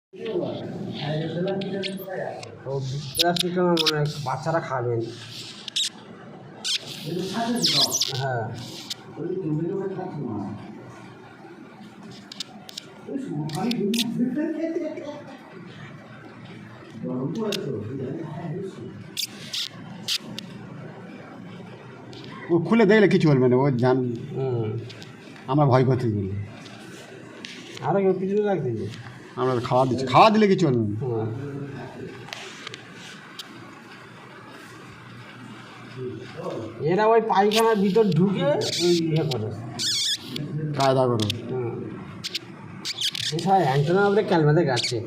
ও প্লাস্টিকের মানে বাচ্চারা খাবেন। হ্যাঁ ও খুলে দেখলে কিছু বলবে না, ও জান আমরা ভয় করতে দিই, আরো কেউ পিছনে রাখতে যে আমরা খাওয়া দিচ্ছি, খাওয়া দিলে কিছু বলবে না। এরা ওই পায়খানার ভিতর ঢুকে ওই ইয়ে করে কায়দা করো। এছাড়া অ্যান্টেনা উপরে ক্যালমা দেখাচ্ছে,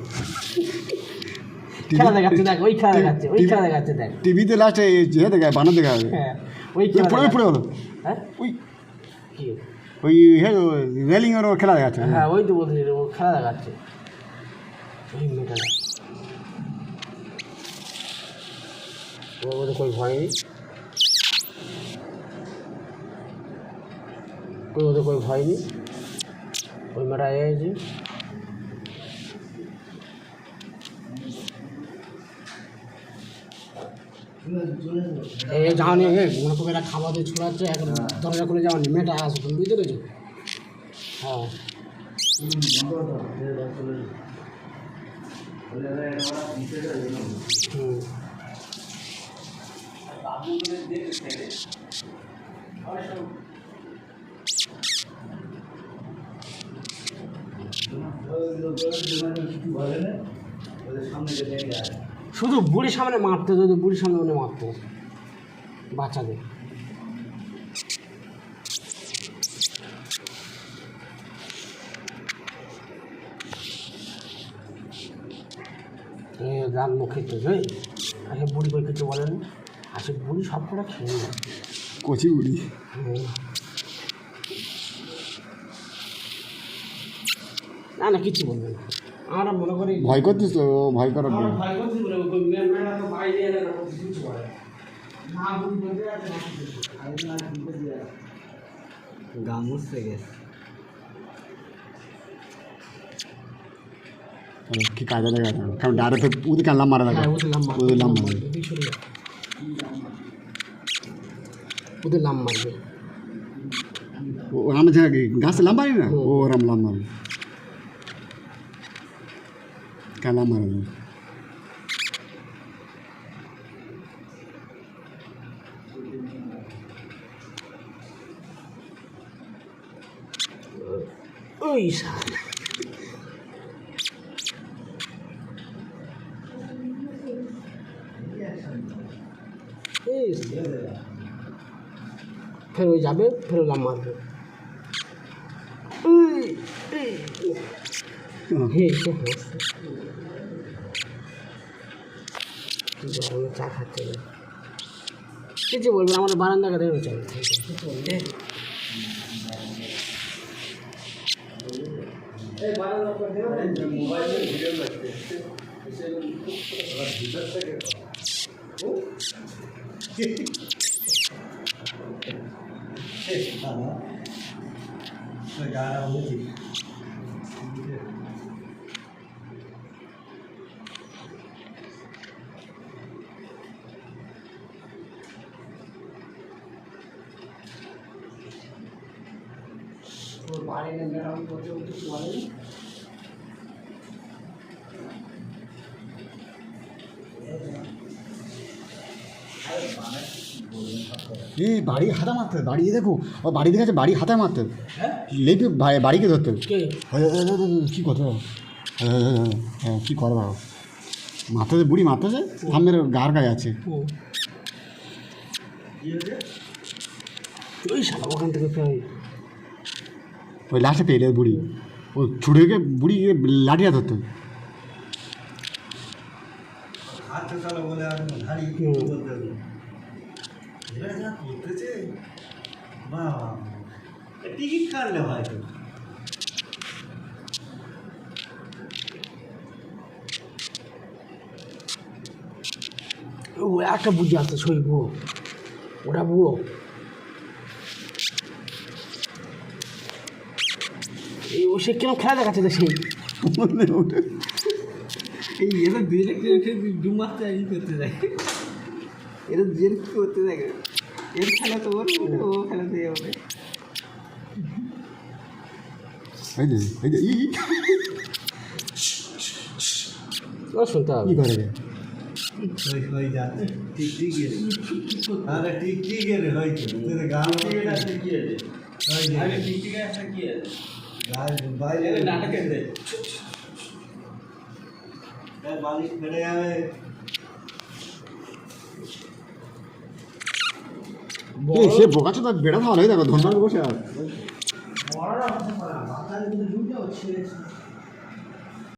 খেলা দেখাচ্ছে, দেখ ওই খেলা দেখাচ্ছে, ওই খেলা দেখাচ্ছে, দেখ টিভিতে লাস্টে যে দেখায় বানা দেখা হবে। হ্যাঁ ওই খেলা পড়ে পড়ে হলো, হ্যাঁ ওই কি ওই হ্যাঁ রেলিংয়ের ও খেলা দেখাচ্ছে। হ্যাঁ ওই তো বলছি ও খেলা দেখাচ্ছে ওই মেয়েটা। ও বলতে কই ভয় নেই, কই ওদের কই ভয় নেই, ওই মেয়েটা এসেছে। এই যাওনি মনে করবে এরা খাবার দিয়ে ছোড়াচ্ছে, এখন দরজা খুলে যাওনি, মেয়েটা আসো তুমি বুঝতে পেরেছো? হ্যাঁ হুম শুধু বুড়ির সামনে মারতো, যদি বুড়ির সামনে মনে মারতো বাচ্চাদের। গান মুখে তো যাই আচ্ছা বুড়ি করে কিছু বলেন, আসে বুড়ি সব কটা খেয়ে নেয়। কচি উড়ি না না কিছু বলবে না, আমরা মনে করি ভয় করছিস তো, ভয় করার আমরা ভয় করছি বলে মেয়েরা তো বাইরে এলে না কিছু বলে না, বুড়ি বলতে আছে না গা মুছতে গেছে। কি কায়দা দেখা কারণ ডাইরেক্ট ওদের কেন লাম্বা দেখা, ওদের লাম্বা ওদের লাম মারবে, ও আমরা গাছে লাম্বা না, ও ওরম লাম্বা কেন লাম্বা ওই সালা ফের ওই যাবে, ফের লাম মারবে। চা খাচ্ছে না কিছু বলবে, আমাদের বারান্দা কাছে চা এই বাড়ি হাতা মারতে, বাড়ি দেখো ও বাড়ি দেখেছে, বাড়ি হাতায় মারতে লেপে বাড়িকে ধরতে কী কথা, হ্যাঁ কী করো বাবা মারতেছে, বুড়ি মারতেছে সামনের গার গায়ে আছে। ওই সালা ওখান থেকে ফের ওই লাস্টে পেলে বুড়ি ও ছুটে গিয়ে বুড়ি লাঠিয়া ধরতো। টিকিট কাটলে হয়তো ও একটা বুঝে আসতে শরীর বুড়ো, ওটা বুড়ো এই ও সে কিরম খেলা দেখাচ্ছে তো সেই এই এরা দুজনে ডুম মারতে ই করতে যায়, এরা দুজনে কী করতে থাকে, এর খেলা তো ওর ও খেলা দিয়ে হবে। শুনতে হবে কি করে রে? হয়ে যা ঠিক ঠিক রে আরে ঠিক ঠিক রে হয়েছে তোর গান ঠিক আছে কি আছে আরে ঠিক ঠিক আছে কি আছে গাল বাইরে নাটক আছে এ বালিশ ফেলে যাবে সে বোকাচ্ছে তার বেড়া ভালো হয়ে দেখো ধন্যবাদ বসে আর বড়রা হতে পারে না, বাচ্চাদের কিন্তু ঢুকে হচ্ছে